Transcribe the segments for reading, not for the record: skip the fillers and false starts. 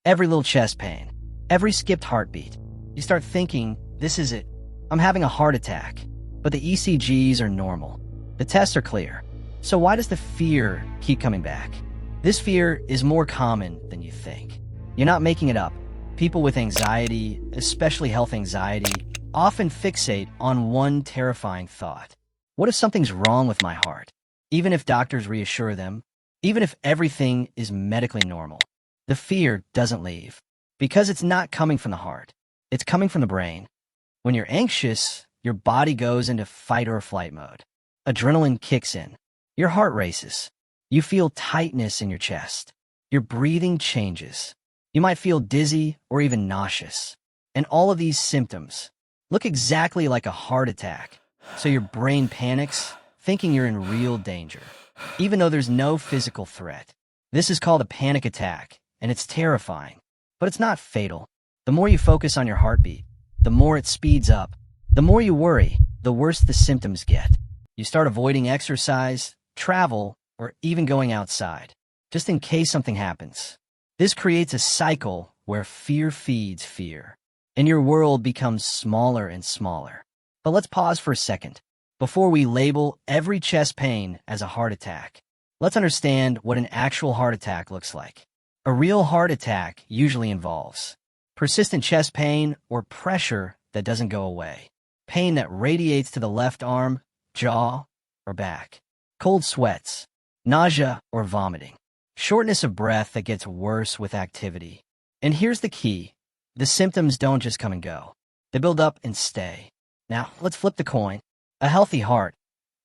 every little chest pain, every skipped heartbeat. You start thinking, this is it. I'm having a heart attack. But the ECGs are normal. The tests are clear. So why does the fear keep coming back? This fear is more common than you think. You're not making it up. People with anxiety, especially health anxiety, often fixate on one terrifying thought. What if something's wrong with my heart? Even if doctors reassure them, even if everything is medically normal, the fear doesn't leave. Because it's not coming from the heart. It's coming from the brain. When you're anxious, your body goes into fight or flight mode. Adrenaline kicks in. Your heart races. You feel tightness in your chest. Your breathing changes. You might feel dizzy or even nauseous. And all of these symptoms look exactly like a heart attack. So your brain panics, thinking you're in real danger, even though there's no physical threat. This is called a panic attack, and it's terrifying. But it's not fatal. The more you focus on your heartbeat, the more it speeds up. The more you worry, the worse the symptoms get. You start avoiding exercise, travel, or even going outside, just in case something happens. This creates a cycle where fear feeds fear, and your world becomes smaller and smaller. But let's pause for a second. Before we label every chest pain as a heart attack, let's understand what an actual heart attack looks like. A real heart attack usually involves persistent chest pain or pressure that doesn't go away, pain that radiates to the left arm, jaw, or back, cold sweats, nausea or vomiting, shortness of breath that gets worse with activity. And here's the key. The symptoms don't just come and go. They build up and stay. Now, let's flip the coin. A healthy heart,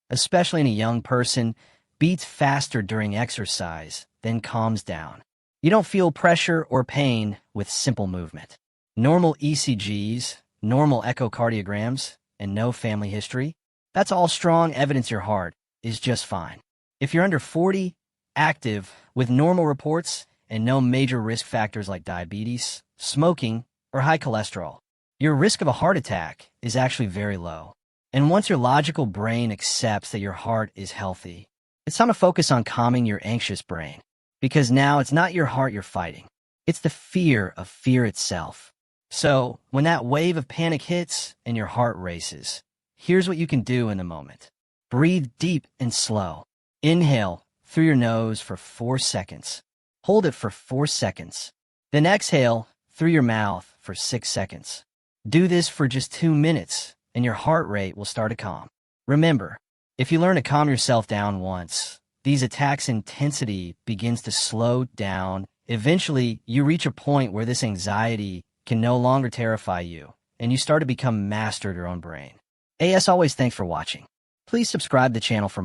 especially in a young person, beats faster during exercise, then calms down. You don't feel pressure or pain with simple movement. Normal ECGs, normal echocardiograms, and no family history, that's all strong evidence your heart is just fine. If you're under 40, active, with normal reports, and no major risk factors like diabetes, smoking, or high cholesterol, your risk of a heart attack is actually very low. And once your logical brain accepts that your heart is healthy, it's time to focus on calming your anxious brain. Because now it's not your heart you're fighting. It's the fear of fear itself. So, when that wave of panic hits and your heart races, here's what you can do in the moment. Breathe deep and slow. Inhale through your nose for 4 seconds. Hold it for 4 seconds. Then exhale through your mouth for 6 seconds. Do this for just 2 minutes, and your heart rate will start to calm. Remember, if you learn to calm yourself down once, these attacks' intensity begins to slow down. Eventually, you reach a point where this anxiety can no longer terrify you, and you start to become master of your own brain. As always, thanks for watching. Please subscribe to the channel for more.